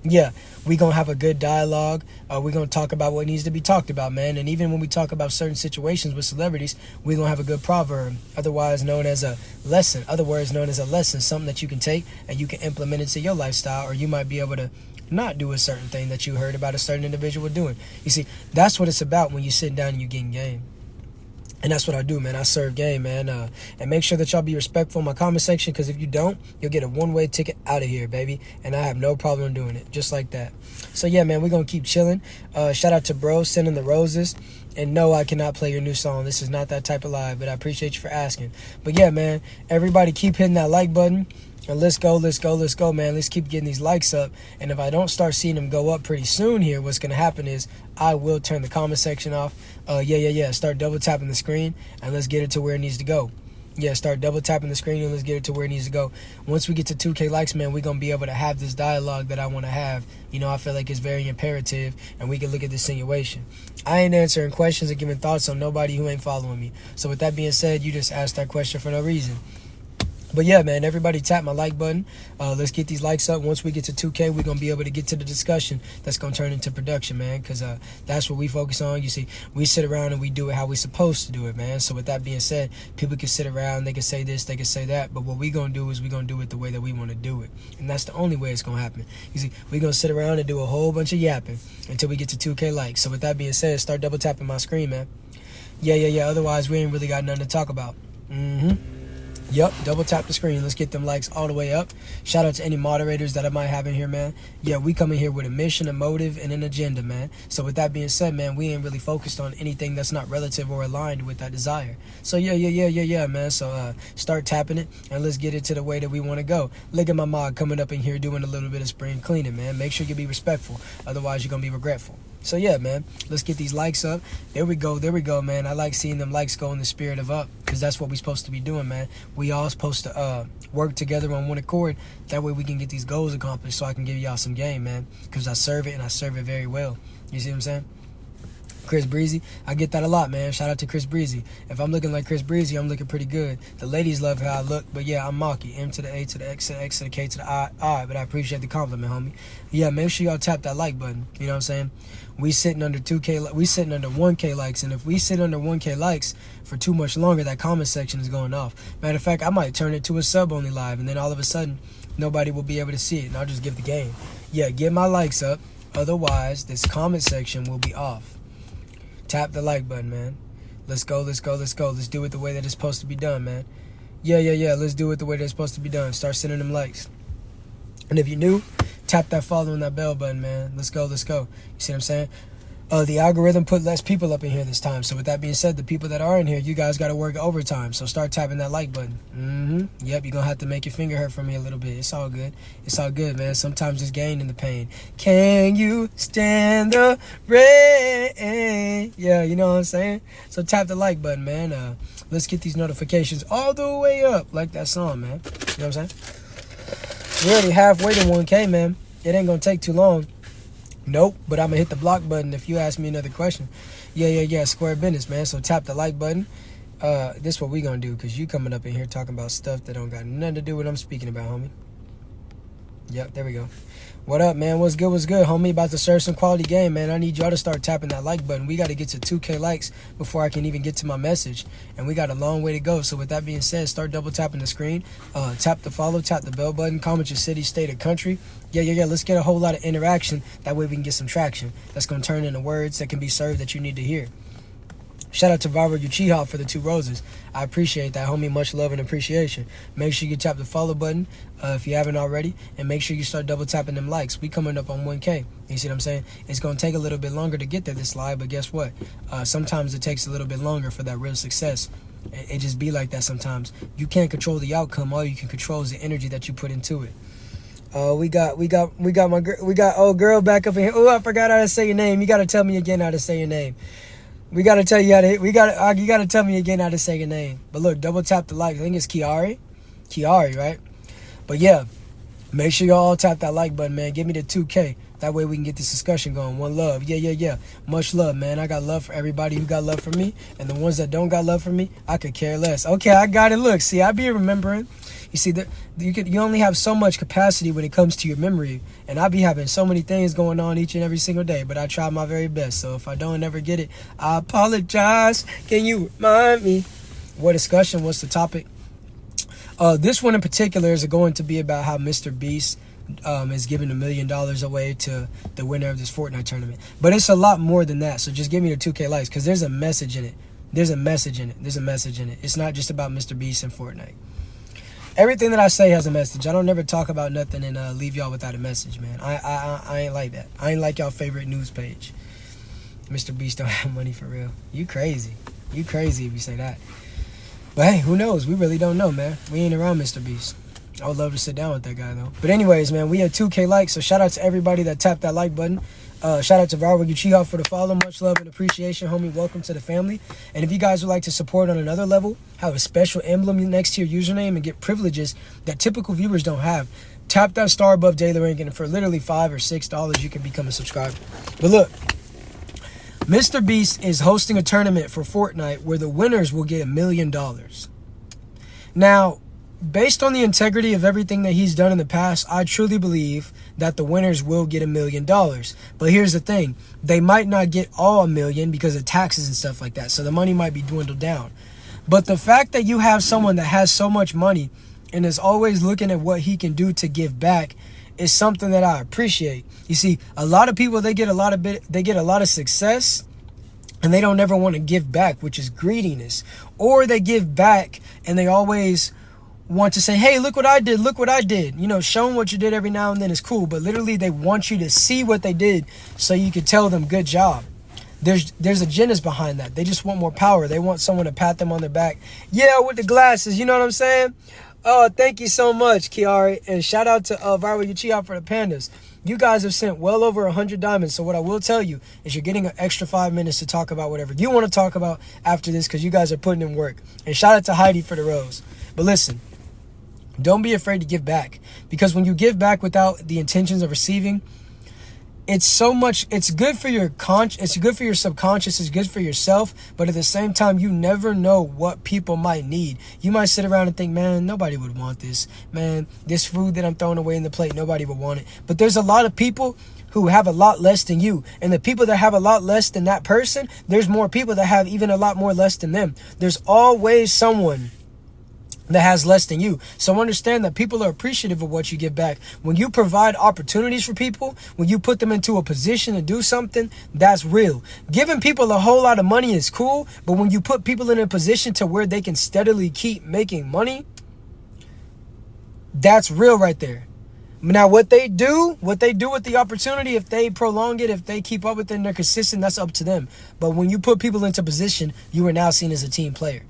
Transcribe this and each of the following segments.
yeah, we gonna have a good dialogue. We gonna talk about what needs to be talked about, man. And even when we talk about certain situations with celebrities, we gonna have a good proverb, otherwise known as a lesson. Other words known as a lesson, something that you can take and you can implement into your lifestyle, or you might be able to not do a certain thing that you heard about a certain individual doing. You see, that's what it's about when you sit down and you getting game. And that's what I do, man. I serve game, man. And make sure that y'all be respectful in my comment section, because if you don't, you'll get a one-way ticket out of here, baby. And I have no problem doing it, just like that. So, yeah, man, we're going to keep chilling. Shout out to Bro, sending the roses. And no, I cannot play your new song. This is not that type of live, but I appreciate you for asking. But, yeah, man, everybody keep hitting that like button. And let's go, man. Let's keep getting these likes up. And if I don't start seeing them go up pretty soon here, what's going to happen is I will turn the comment section off. Start double tapping the screen and let's get it to where it needs to go. Yeah, start double tapping the screen and let's get it to where it needs to go. Once we get to 2K likes, man, we're going to be able to have this dialogue that I want to have. You know, I feel like it's very imperative, and we can look at this situation. I ain't answering questions or giving thoughts on nobody who ain't following me. So with that being said, you just asked that question for no reason. But yeah, man, everybody tap my like button. Let's get these likes up. Once we get to 2K, we're going to be able to get to the discussion that's going to turn into production, man, because that's what we focus on. You see, we sit around and we do it how we're supposed to do it, man. So with that being said, people can sit around, they can say this, they can say that, but what we're going to do is we're going to do it the way that we want to do it. And that's the only way it's going to happen. You see, we're going to sit around and do a whole bunch of yapping until we get to 2K likes. So with that being said, start double tapping my screen, man. Yeah. Otherwise, we ain't really got nothing to talk about. Yep, double tap the screen. Let's get them likes all the way up. Shout out to any moderators that I might have in here, man. Yeah, we come in here with a mission, a motive, and an agenda, man. So with that being said, man, we ain't really focused on anything that's not relative or aligned with that desire. So yeah, man. So start tapping it and let's get it to the way that we want to go. Look at my mod coming up in here doing a little bit of spring cleaning, man. Make sure you be respectful. Otherwise, you're going to be regretful. So yeah, man, let's get these likes up. There we go, man. I like seeing them likes go in the spirit of up, because that's what we're supposed to be doing, man. We all supposed to work together on one accord. That way we can get these goals accomplished, so I can give y'all some game, man, because I serve it and I serve it very well. You see what I'm saying? Chris Breezy, I get that a lot, man. Shout out to Chris Breezy. If I'm looking like Chris Breezy, I'm looking pretty good. The ladies love how I look, but yeah, I'm Maki. M to the A to the X to the X to the K to the I. All right, but I appreciate the compliment, homie. Yeah, make sure y'all tap that like button. You know what I'm saying? We sitting under 2K, we sitting under 1K likes, and if we sit under 1K likes for too much longer, that comment section is going off. Matter of fact, I might turn it to a sub-only live, and then all of a sudden, nobody will be able to see it, and I'll just give the game. Yeah, get my likes up. Otherwise, this comment section will be off. Tap the like button, man. Let's go. Let's do it the way that it's supposed to be done, man. Yeah. Let's do it the way that it's supposed to be done. Start sending them likes. And if you're new, tap that follow and that bell button, man. Let's go. You see what I'm saying? The algorithm put less people up in here this time. So with that being said, the people that are in here, you guys got to work overtime. So start tapping that like button. Yep, you're going to have to make your finger hurt for me a little bit. It's all good. Man. Sometimes there's gain in the pain. Can you stand the rain? Yeah, you know what I'm saying? So tap the like button, man. Let's get these notifications all the way up like that song, man. You know what I'm saying? We're already halfway to 1K, man. It ain't going to take too long. Nope, but I'm going to hit the block button if you ask me another question. Yeah, square business, man. So tap the like button. This is what we going to do, because you coming up in here talking about stuff that don't got nothing to do with what I'm speaking about, homie. Yep, there we go. What up, man? What's good, homie? About to serve some quality game, man. I need y'all to start tapping that like button. We got to get to 2K likes before I can even get to my message. And we got a long way to go. So with that being said, start double tapping the screen. Tap the follow, tap the bell button, comment your city, state, or country. Yeah. Let's get a whole lot of interaction. That way we can get some traction. That's going to turn into words that can be served that you need to hear. Shout out to Vara Uchiha for the 2 roses. I appreciate that, homie. Much love and appreciation. Make sure you tap the follow button if you haven't already. And make sure you start double tapping them likes. We coming up on 1K. You see what I'm saying? It's going to take a little bit longer to get to this live. But guess what? Sometimes it takes a little bit longer for that real success. It just be like that sometimes. You can't control the outcome. All you can control is the energy that you put into it. We got old girl back up in here. Oh, I forgot how to say your name. You got to tell me again how to say your name. We gotta tell you how to. You gotta tell me again how to say your name. But look, double tap the like. I think it's Kiari, right? But yeah, Make sure y'all tap that like button, man. Give me the 2K. That way we can get this discussion going. One love. Yeah. Much love, man. I got love for everybody who got love for me. And the ones that don't got love for me, I could care less. Okay, I got it. Look, see, I be remembering. You see, you only have so much capacity when it comes to your memory. And I be having so many things going on each and every single day. But I try my very best. So if I don't ever get it, I apologize. Can you remind me? What discussion? What's the topic? This one in particular is going to be about how Mr. Beast is giving $1 million away to the winner of this Fortnite tournament. But it's a lot more than that. So just give me the 2K likes because there's a message in it. There's a message in it. It's not just about Mr. Beast and Fortnite. Everything that I say has a message. I don't never talk about nothing and leave y'all without a message, man. I ain't like that. I ain't like y'all favorite news page. Mr. Beast don't have money for real. You crazy. You crazy if you say that. But hey, who knows? We really don't know, man. We ain't around Mr. Beast. I would love to sit down with that guy, though. But anyways, man, we had 2K likes, so shout out to everybody that tapped that like button. Shout out to Viral Uchiha for the follow. Much love and appreciation, homie. Welcome to the family. And if you guys would like to support on another level, have a special emblem next to your username, and get privileges that typical viewers don't have, tap that star above daily rank, and for literally $5 or $6, you can become a subscriber. But look, Mr. Beast is hosting a tournament for Fortnite where the winners will get $1 million. Now, based on the integrity of everything that he's done in the past, I truly believe that the winners will get $1 million. But here's the thing. They might not get all $1 million because of taxes and stuff like that. So the money might be dwindled down. But the fact that you have someone that has so much money and is always looking at what he can do to give back is something that I appreciate. You see, a lot of people, they get a lot of success and they don't ever want to give back, which is greediness. Or they give back and they always want to say, hey, look what I did. You know, showing what you did every now and then is cool, but literally they want you to see what they did so you can tell them good job. There's agendas behind that. They just want more power. They want someone to pat them on their back. Yeah, with the glasses, you know what I'm saying? Oh, thank you so much, Kiari. And shout out to Viral Uchiha for the pandas. You guys have sent well over 100 diamonds. So what I will tell you is you're getting an extra 5 minutes to talk about whatever you want to talk about after this because you guys are putting in work. And shout out to Heidi for the rose. But listen, don't be afraid to give back. Because when you give back without the intentions of receiving, it's good for your it's good for your subconscious, it's good for yourself, but at the same time, you never know what people might need. You might sit around and think, man, nobody would want this. Man, this food that I'm throwing away in the plate, nobody would want it. But there's a lot of people who have a lot less than you. And the people that have a lot less than that person, there's more people that have even a lot more less than them. There's always someone that has less than you. So understand that people are appreciative of what you give back. When you provide opportunities for people, when you put them into a position to do something, that's real. Giving people a whole lot of money is cool, but when you put people in a position to where they can steadily keep making money, that's real right there. Now, what they do with the opportunity, if they prolong it, if they keep up with it and they're consistent, that's up to them. But when you put people into position, you are now seen as a team player.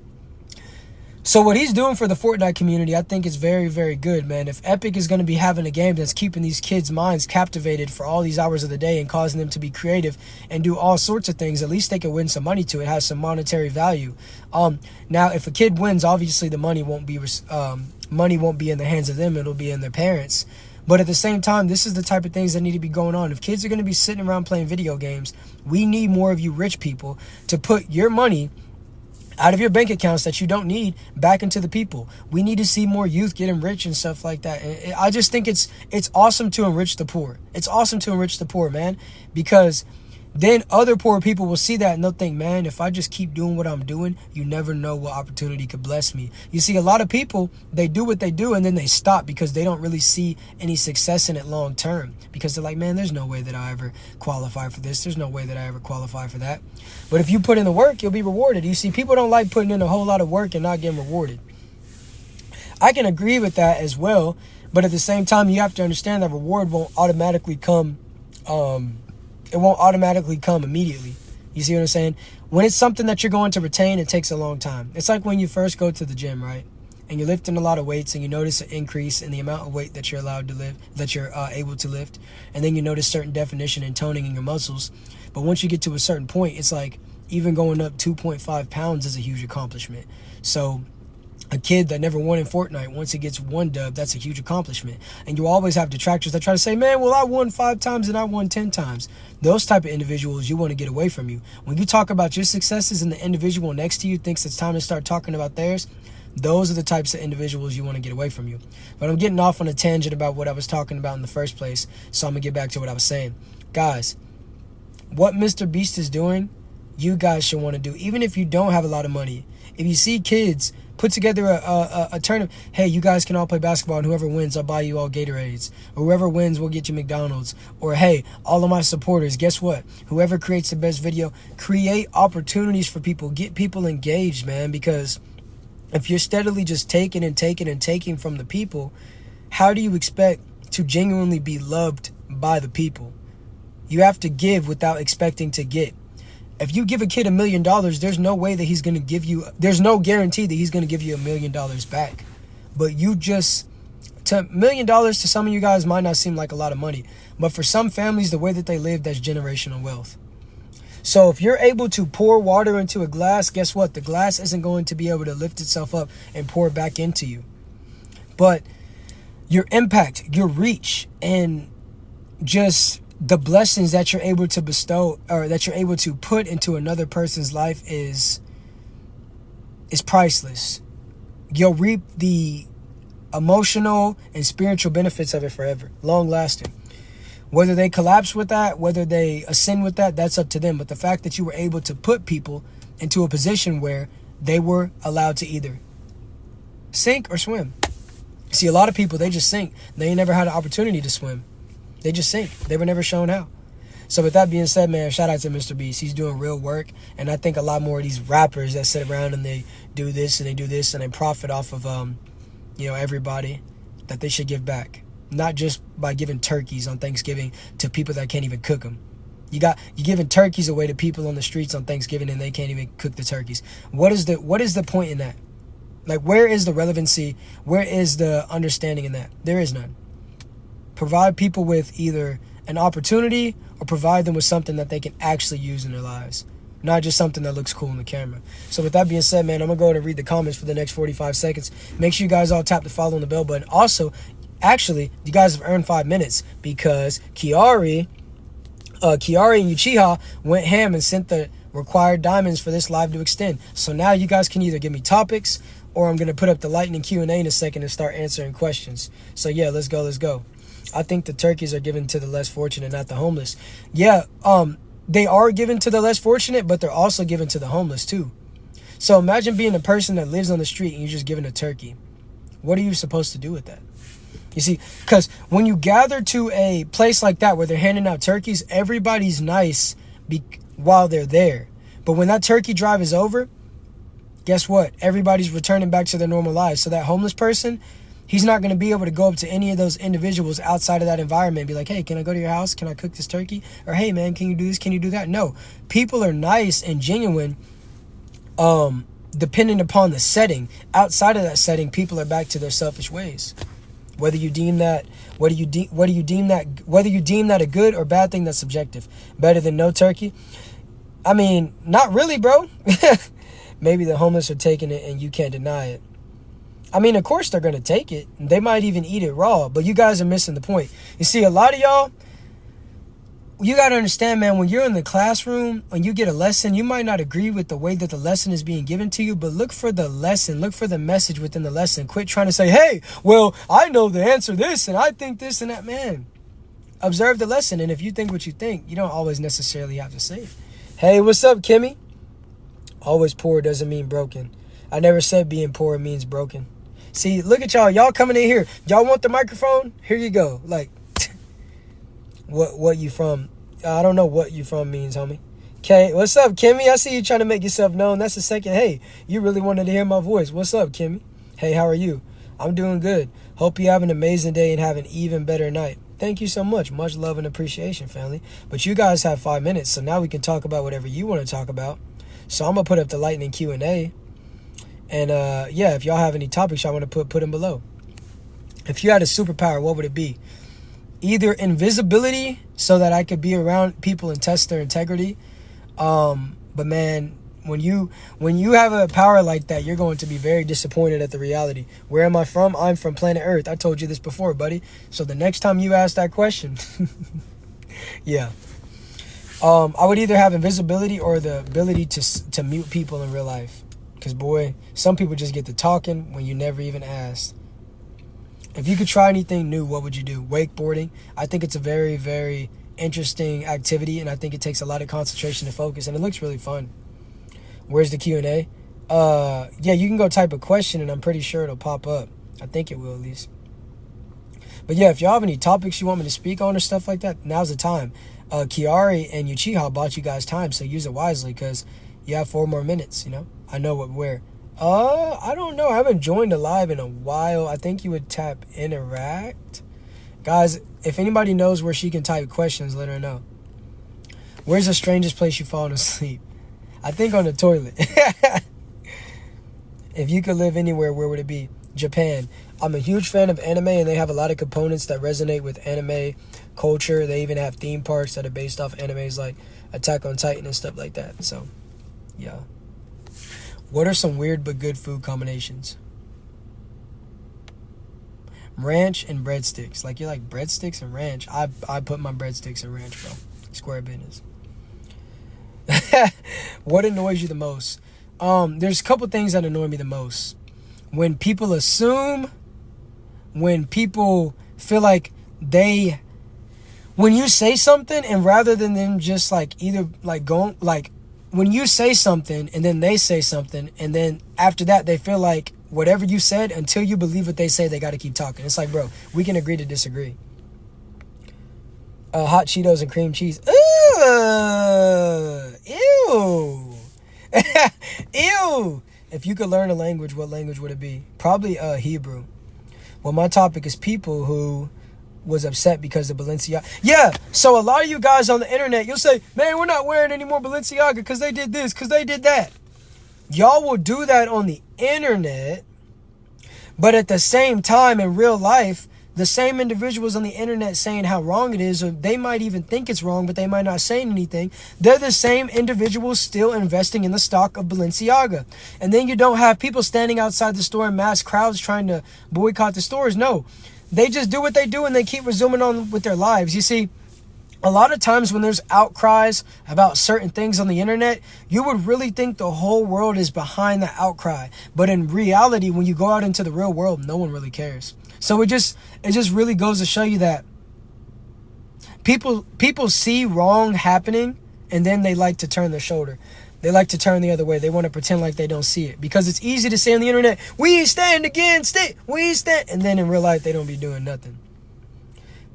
So what he's doing for the Fortnite community, I think is very, very good, man. If Epic is going to be having a game that's keeping these kids' minds captivated for all these hours of the day and causing them to be creative and do all sorts of things, at least they can win some money to it. It has some monetary value. Now, if a kid wins, obviously the money won't be in the hands of them. It'll be in their parents. But at the same time, this is the type of things that need to be going on. If kids are going to be sitting around playing video games, we need more of you rich people to put your money out of your bank accounts that you don't need back into the people. We need to see more youth getting rich and stuff like that. And I just think it's awesome to enrich the poor. It's awesome to enrich the poor, man, because then other poor people will see that and they'll think, man, if I just keep doing what I'm doing, you never know what opportunity could bless me. You see, a lot of people, they do what they do and then they stop because they don't really see any success in it long term. Because they're like, man, there's no way that I ever qualify for this. There's no way that I ever qualify for that. But if you put in the work, you'll be rewarded. You see, people don't like putting in a whole lot of work and not getting rewarded. I can agree with that as well. But at the same time, you have to understand that reward won't automatically come. It won't automatically come immediately. You see what I'm saying? When it's something that you're going to retain, it takes a long time. It's like when you first go to the gym, right? And you're lifting a lot of weights and you notice an increase in the amount of weight that you're allowed to lift, that you're able to lift. And then you notice certain definition and toning in your muscles. But once you get to a certain point, it's like even going up 2.5 pounds is a huge accomplishment. So A kid that never won in Fortnite, once he gets one dub, that's a huge accomplishment. And you always have detractors that try to say, man, well, I won 5 times and I won 10 times. Those type of individuals you want to get away from you. When you talk about your successes and the individual next to you thinks it's time to start talking about theirs, those are the types of individuals you want to get away from you. But I'm getting off on a tangent about what I was talking about in the first place, so I'm going to get back to what I was saying. Guys, what Mr. Beast is doing, you guys should want to do. Even if you don't have a lot of money. If you see kids put together a tournament, hey, you guys can all play basketball, and whoever wins, I'll buy you all Gatorades. Or whoever wins, we'll get you McDonald's. Or, hey, all of my supporters, guess what? Whoever creates the best video, create opportunities for people. Get people engaged, man, because if you're steadily just taking and taking and taking from the people, how do you expect to genuinely be loved by the people? You have to give without expecting to get. If you give a kid $1 million, there's no way that he's going to give you, there's no guarantee that he's going to give you $1 million back. But you just, $1 million to some of you guys might not seem like a lot of money. But for some families, the way that they live, that's generational wealth. So if you're able to pour water into a glass, guess what? The glass isn't going to be able to lift itself up and pour back into you. But your impact, your reach, and just the blessings that you're able to bestow or that you're able to put into another person's life is priceless. You'll reap the emotional and spiritual benefits of it forever, long lasting. Whether they collapse with that, whether they ascend with that, that's up to them. But the fact that you were able to put people into a position where they were allowed to either sink or swim. See, a lot of people, they just sink. They ain't never had an opportunity to swim. They just sink. They were never shown how. So with that being said, man, shout out to Mr. Beast. He's doing real work. And I think a lot more of these rappers that sit around and they do this and they do this and they profit off of, everybody, that they should give back. Not just by giving turkeys on Thanksgiving to people that can't even cook them. You're giving turkeys away to people on the streets on Thanksgiving and they can't even cook the turkeys. What is the point in that? Like, where is the relevancy? Where is the understanding in that? There is none. Provide people with either an opportunity or provide them with something that they can actually use in their lives. Not just something that looks cool in the camera. So with that being said, man, I'm going to go ahead and read the comments for the next 45 seconds. Make sure you guys all tap the follow and the bell button. Also, actually, you guys have earned 5 minutes because Kiari and Uchiha went ham and sent the required diamonds for this live to extend. So now you guys can either give me topics or I'm going to put up the lightning Q&A in a second and start answering questions. So yeah, let's go. I think the turkeys are given to the less fortunate, not the homeless. Yeah, they are given to the less fortunate, but they're also given to the homeless too. So imagine being a person that lives on the street and you're just given a turkey. What are you supposed to do with that? You see, because when you gather to a place like that where they're handing out turkeys, everybody's nice while they're there. But when that turkey drive is over, guess what? Everybody's returning back to their normal lives. So that homeless person, he's not going to be able to go up to any of those individuals outside of that environment and be like, hey, can I go to your house? Can I cook this turkey? Or, hey, man, can you do this? Can you do that? No. People are nice and genuine depending upon the setting. Outside of that setting, people are back to their selfish ways. Whether you deem that a good or bad thing, that's subjective. Better than no turkey? I mean, not really, bro. Maybe the homeless are taking it and you can't deny it. I mean, of course they're going to take it. They might even eat it raw, but you guys are missing the point. You see, a lot of y'all, you got to understand, man, when you're in the classroom, when you get a lesson, you might not agree with the way that the lesson is being given to you, but look for the lesson, look for the message within the lesson. Quit trying to say, hey, well, I know the answer this, and I think this and that. Man, observe the lesson, and if you think what you think, you don't always necessarily have to say it. Hey, what's up, Kimmy? Always poor doesn't mean broken. I never said being poor means broken. See, look at y'all. Y'all coming in here. Y'all want the microphone? Here you go. Like, what you from? I don't know what you from means, homie. Okay, what's up, Kimmy? I see you trying to make yourself known. That's the second. Hey, you really wanted to hear my voice. What's up, Kimmy? Hey, how are you? I'm doing good. Hope you have an amazing day and have an even better night. Thank you so much. Much love and appreciation, family. But you guys have 5 minutes, so now we can talk about whatever you want to talk about. So I'm going to put up the lightning Q&A. And, yeah, if y'all have any topics y'all want to put them below. If you had a superpower, what would it be? Either invisibility, so that I could be around people and test their integrity. But, man, when you have a power like that, you're going to be very disappointed at the reality. Where am I from? I'm from planet Earth. I told you this before, buddy. So the next time you ask that question, yeah. I would either have invisibility or the ability to mute people in real life. Because, boy, some people just get to talking when you never even asked. If you could try anything new, what would you do? Wakeboarding. I think it's a very, very interesting activity, and I think it takes a lot of concentration and focus, and it looks really fun. Where's the Q&A? Yeah, you can go type a question, and I'm pretty sure it'll pop up. I think it will, at least. But, yeah, if y'all have any topics you want me to speak on or stuff like that, now's the time. Kiari and Uchiha bought you guys time, so use it wisely, because you have 4 more minutes, you know? I know where. I don't know. I haven't joined a live in a while. I think you would tap interact. Guys, if anybody knows where she can type questions, let her know. Where's the strangest place you've fallen asleep? I think on the toilet. If you could live anywhere, where would it be? Japan. I'm a huge fan of anime, and they have a lot of components that resonate with anime culture. They even have theme parks that are based off animes like Attack on Titan and stuff like that. So, yeah. What are some weird but good food combinations? Ranch and breadsticks. Like, you like breadsticks and ranch. I put my breadsticks in ranch, bro. Square business. What annoys you the most? There's a couple things that annoy me the most. When people assume, when people feel like when you say something and rather than them just like either like going like when you say something and then they say something and then after that they feel like whatever you said, until you believe what they say, they got to keep talking. It's like, bro, we can agree to disagree. Hot Cheetos and cream cheese. Ew. Ew. If you could learn a language, what language would it be? Probably Hebrew. Well, my topic is people who was upset because of Balenciaga. Yeah, so a lot of you guys on the internet, you'll say, man, we're not wearing any more Balenciaga because they did this, because they did that. Y'all will do that on the internet, but at the same time, in real life, the same individuals on the internet saying how wrong it is, or they might even think it's wrong, but they might not say anything. They're the same individuals still investing in the stock of Balenciaga. And then you don't have people standing outside the store in mass crowds trying to boycott the stores. No, they just do what they do and they keep resuming on with their lives. You see, a lot of times when there's outcries about certain things on the internet, you would really think the whole world is behind the outcry. But in reality, when you go out into the real world, no one really cares. So it just really goes to show you that people see wrong happening and then they like to turn their shoulder. They like to turn the other way. They want to pretend like they don't see it because it's easy to say on the internet, we stand against it, we stand. And then in real life, they don't be doing nothing.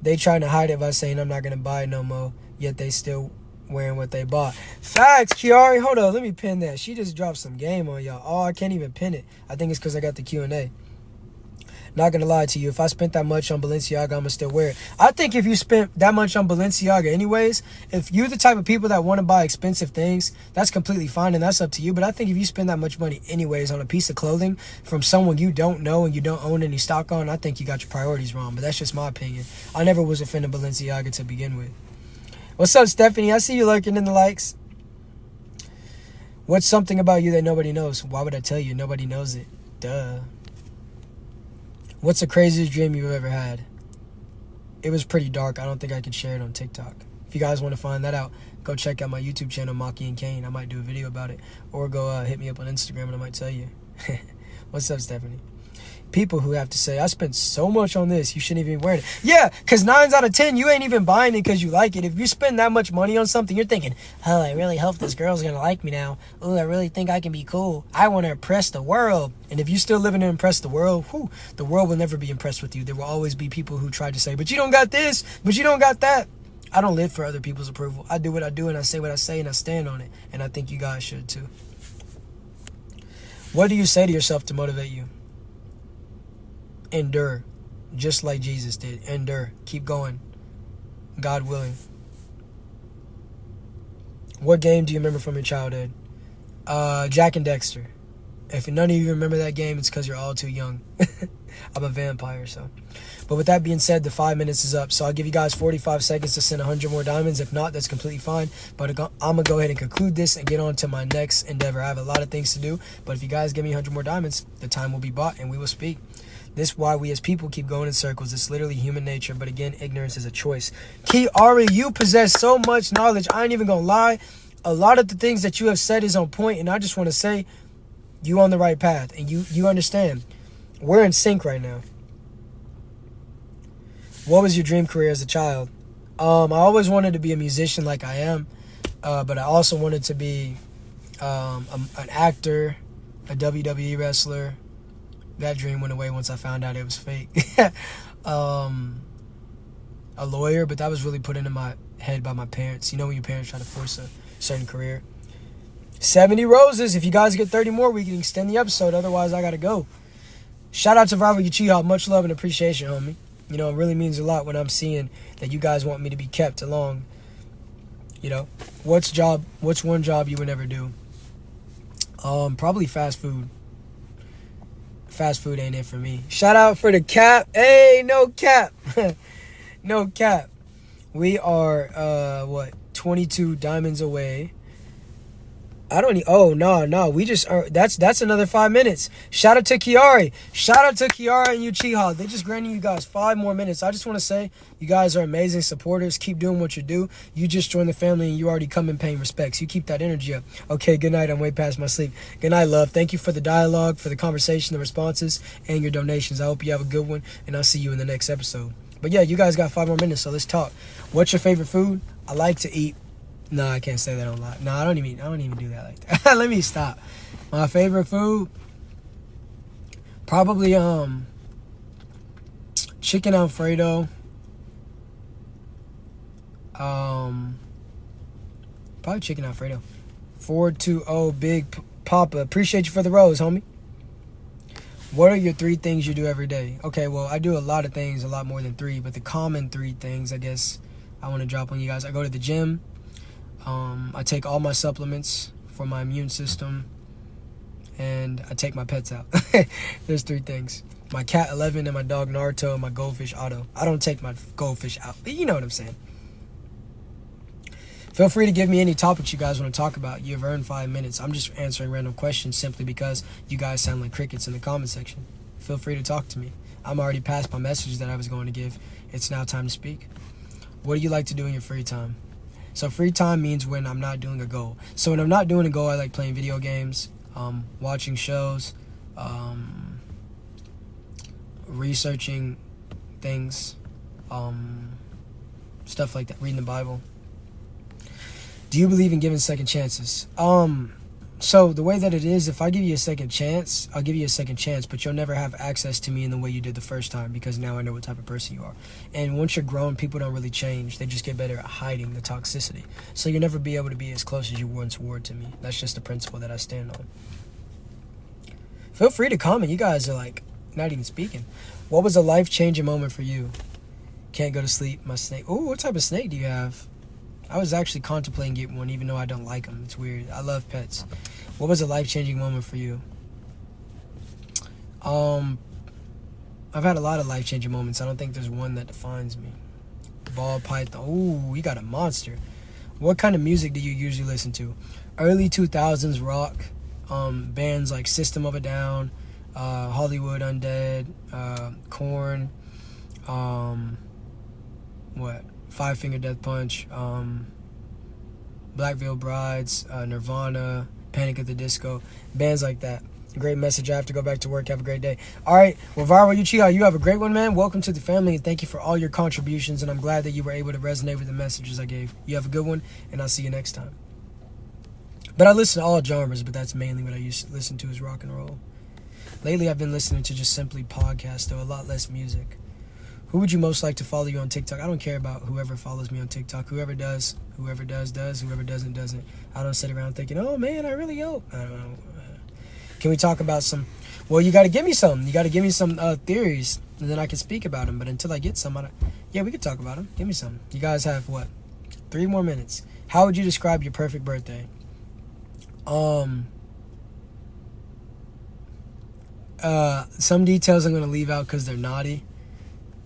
They trying to hide it by saying, I'm not going to buy no more, yet they still wearing what they bought. Facts, Kiari. Hold on, let me pin that. She just dropped some game on y'all. Oh, I can't even pin it. I think it's because I got the Q&A. Not going to lie to you. If I spent that much on Balenciaga, I'm going to still wear it. I think if you spent that much on Balenciaga anyways, if you're the type of people that want to buy expensive things, that's completely fine and that's up to you. But I think if you spend that much money anyways on a piece of clothing from someone you don't know and you don't own any stock on, I think you got your priorities wrong. But that's just my opinion. I never was a fan of Balenciaga to begin with. What's up, Stephanie? I see you lurking in the likes. What's something about you that nobody knows? Why would I tell you? Nobody knows it. Duh. What's the craziest dream you've ever had? It was pretty dark. I don't think I can share it on TikTok. If you guys want to find that out, go check out my YouTube channel, Maki and Kane. I might do a video about it. Or go hit me up on Instagram and I might tell you. What's up, Stephanie? People who have to say, I spent so much on this, you shouldn't even wear it. Yeah, because 9 out of 10, you ain't even buying it because you like it. If you spend that much money on something, you're thinking, oh, I really hope this girl's going to like me now. Oh, I really think I can be cool. I want to impress the world. And if you're still living to impress the world, the world will never be impressed with you. There will always be people who try to say, but you don't got this, but you don't got that. I don't live for other people's approval. I do what I do and I say what I say and I stand on it. And I think you guys should too. What do you say to yourself to motivate you? Endure, just like Jesus did. Endure. Keep going. God willing. What game do you remember from your childhood? Jak and Daxter. If none of you remember that game, it's because you're all too young. I'm a vampire, so. But with that being said, the 5 minutes is up. So I'll give you guys 45 seconds to send 100 more diamonds. If not, that's completely fine. But I'm going to go ahead and conclude this and get on to my next endeavor. I have a lot of things to do. But if you guys give me 100 more diamonds, the time will be bought and we will speak. This is why we as people keep going in circles. It's literally human nature. But again, ignorance is a choice. Kiari, you possess so much knowledge. I ain't even going to lie. A lot of the things that you have said is on point. And I just want to say you on the right path. And you understand. We're in sync right now. What was your dream career as a child? I always wanted to be a musician like I am. But I also wanted to be an actor, a WWE wrestler. That dream went away once I found out it was fake. A lawyer, but that was really put into my head by my parents. You know when your parents try to force a certain career. 70 roses. If you guys get 30 more, we can extend the episode. Otherwise, I got to go. Shout out to Viral Uchiha. Much love and appreciation, homie. You know, it really means a lot when I'm seeing that you guys want me to be kept along. You know, what's one job you would never do? Probably fast food. Fast food ain't it for me. Shout out for the cap. Hey, no cap. No cap. We are 22 diamonds away. We just are. That's another 5 minutes. Shout out to Kiari. Shout out to Kiara and Uchiha. They just granted you guys 5 more minutes. I just want to say you guys are amazing supporters. Keep doing what you do. You just joined the family and you already come and paying respects. You keep that energy up. Okay, good night. I'm way past my sleep. Good night, love. Thank you for the dialogue, for the conversation, the responses, and your donations. I hope you have a good one, and I'll see you in the next episode. But yeah, you guys got 5 more minutes, so let's talk. What's your favorite food? I like to eat. No, I can't say that on live. No, I don't even do that like that. Let me stop. My favorite food? Probably chicken Alfredo. Probably chicken Alfredo. 420 Big Papa. Appreciate you for the rose, homie. What are your 3 things you do every day? Okay, well, I do a lot of things, a lot more than 3, but the common 3 things, I guess, I want to drop on you guys. I go to the gym. I take all my supplements for my immune system, and I take my pets out. There's 3 things. My cat 11 and my dog Naruto and my goldfish Otto. I don't take my goldfish out, but you know what I'm saying. Feel free to give me any topics you guys want to talk about. You've earned 5 minutes. I'm just answering random questions simply because you guys sound like crickets in the comment section. Feel free to talk to me. I'm already past my message that I was going to give. It's now time to speak. What do you like to do in your free time? So free time means when I'm not doing a goal. So when I'm not doing a goal, I like playing video games, watching shows, researching things, stuff like that, reading the Bible. Do you believe in giving second chances? So the way that it is, if I give you a second chance, I'll give you a second chance, but you'll never have access to me in the way you did the first time because now I know what type of person you are. And once you're grown, people don't really change. They just get better at hiding the toxicity. So you'll never be able to be as close as you once were to me. That's just the principle that I stand on. Feel free to comment. You guys are like not even speaking. What was a life-changing moment for you? Can't go to sleep. My snake. Ooh, what type of snake do you have? I was actually contemplating getting one, even though I don't like them. It's weird. I love pets. What was a life-changing moment for you? I've had a lot of life-changing moments. I don't think there's one that defines me. Ball python. Ooh, you got a monster. What kind of music do you usually listen to? Early 2000s rock. Bands like System of a Down, Hollywood Undead, Korn. Five Finger Death Punch, Black Veil Brides, Nirvana, Panic at the Disco, bands like that. Great message. I have to go back to work. Have a great day. All right. Well, Viral Uchiha, you have a great one, man. Welcome to the family, and thank you for all your contributions, and I'm glad that you were able to resonate with the messages I gave. You have a good one, and I'll see you next time. But I listen to all genres, but that's mainly what I used to listen to is rock and roll. Lately, I've been listening to just simply podcasts, though, a lot less music. Who would you most like to follow you on TikTok? I don't care about whoever follows me on TikTok. Whoever does. Whoever does. Whoever doesn't. I don't sit around thinking, oh, man, I really hope. I don't know. Can we talk about some... Well, you got to give me some. You got to give me some theories, and then I can speak about them. But until I get some, yeah, we could talk about them. Give me some. You guys have, 3 more minutes. How would you describe your perfect birthday? Some details I'm gonna leave out because they're naughty.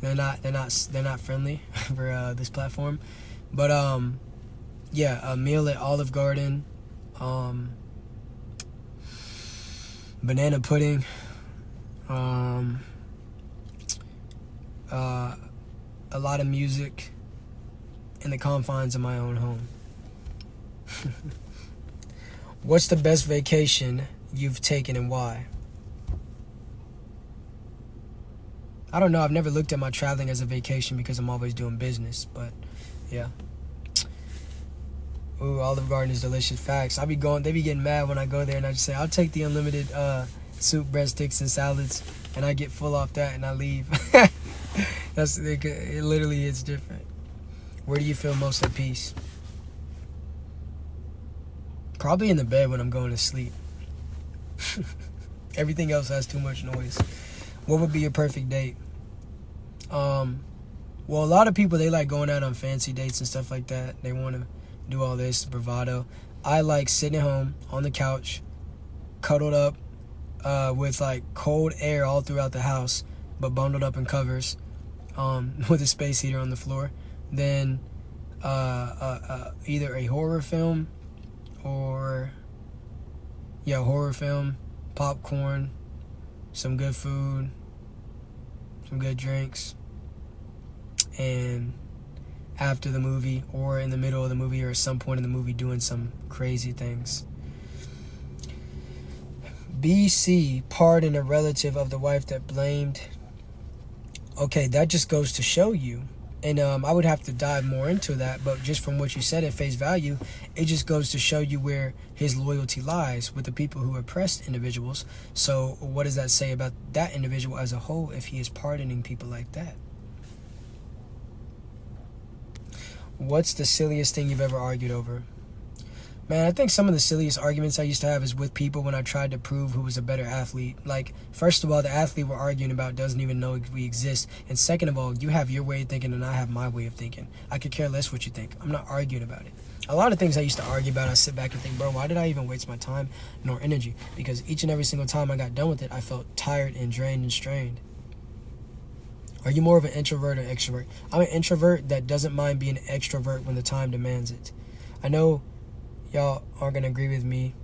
They're not friendly for this platform. But yeah, a meal at Olive Garden, banana pudding, a lot of music in the confines of my own home. What's the best vacation you've taken and why? I don't know. I've never looked at my traveling as a vacation because I'm always doing business. But yeah. Ooh, Olive Garden is delicious. Facts. They be getting mad when I go there and I just say, I'll take the unlimited soup, breadsticks, and salads, and I get full off that and I leave. It literally is different. Where do you feel most at peace? Probably in the bed when I'm going to sleep. Everything else has too much noise. What would be your perfect date? Well, a lot of people, they like going out on fancy dates and stuff like that. They want to do all this bravado. I like sitting at home on the couch, cuddled up, with like cold air all throughout the house, but bundled up in covers, with a space heater on the floor. Then either a horror film or horror film, popcorn, some good food, some good drinks, and after the movie or in the middle of the movie or at some point in the movie doing some crazy things. BC, pardon a relative of the wife that blamed. Okay, that just goes to show you. And I would have to dive more into that, but just from what you said at face value, it just goes to show you where his loyalty lies with the people who oppressed individuals. So what does that say about that individual as a whole if he is pardoning people like that? What's the silliest thing you've ever argued over? Man, I think some of the silliest arguments I used to have is with people when I tried to prove who was a better athlete. Like, first of all, the athlete we're arguing about doesn't even know we exist. And second of all, you have your way of thinking and I have my way of thinking. I could care less what you think. I'm not arguing about it. A lot of things I used to argue about, I sit back and think, bro, why did I even waste my time nor energy? Because each and every single time I got done with it, I felt tired and drained and strained. Are you more of an introvert or extrovert? I'm an introvert that doesn't mind being an extrovert when the time demands it. I know y'all aren't going to agree with me.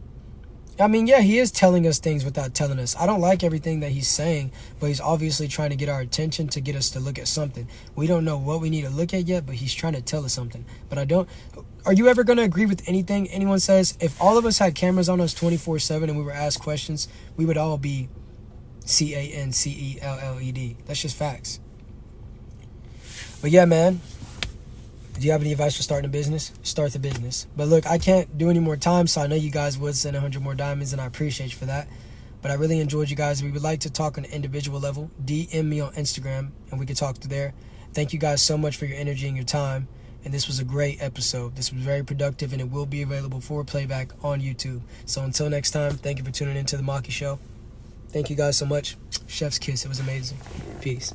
I mean, yeah, he is telling us things without telling us. I don't like everything that he's saying, but he's obviously trying to get our attention to get us to look at something. We don't know what we need to look at yet, but he's trying to tell us something. But I don't... Are you ever going to agree with anything anyone says? If all of us had cameras on us 24/7 and we were asked questions, we would all be CANCELLED. That's just facts. But yeah, man. Do you have any advice for starting a business? Start the business. But look, I can't do any more time, so I know you guys would send 100 more diamonds, and I appreciate you for that. But I really enjoyed you guys. We would like to talk on an individual level. DM me on Instagram, and we can talk through there. Thank you guys so much for your energy and your time. And this was a great episode. This was very productive, and it will be available for playback on YouTube. So until next time, thank you for tuning into The Maki Show. Thank you guys so much. Chef's kiss. It was amazing. Peace.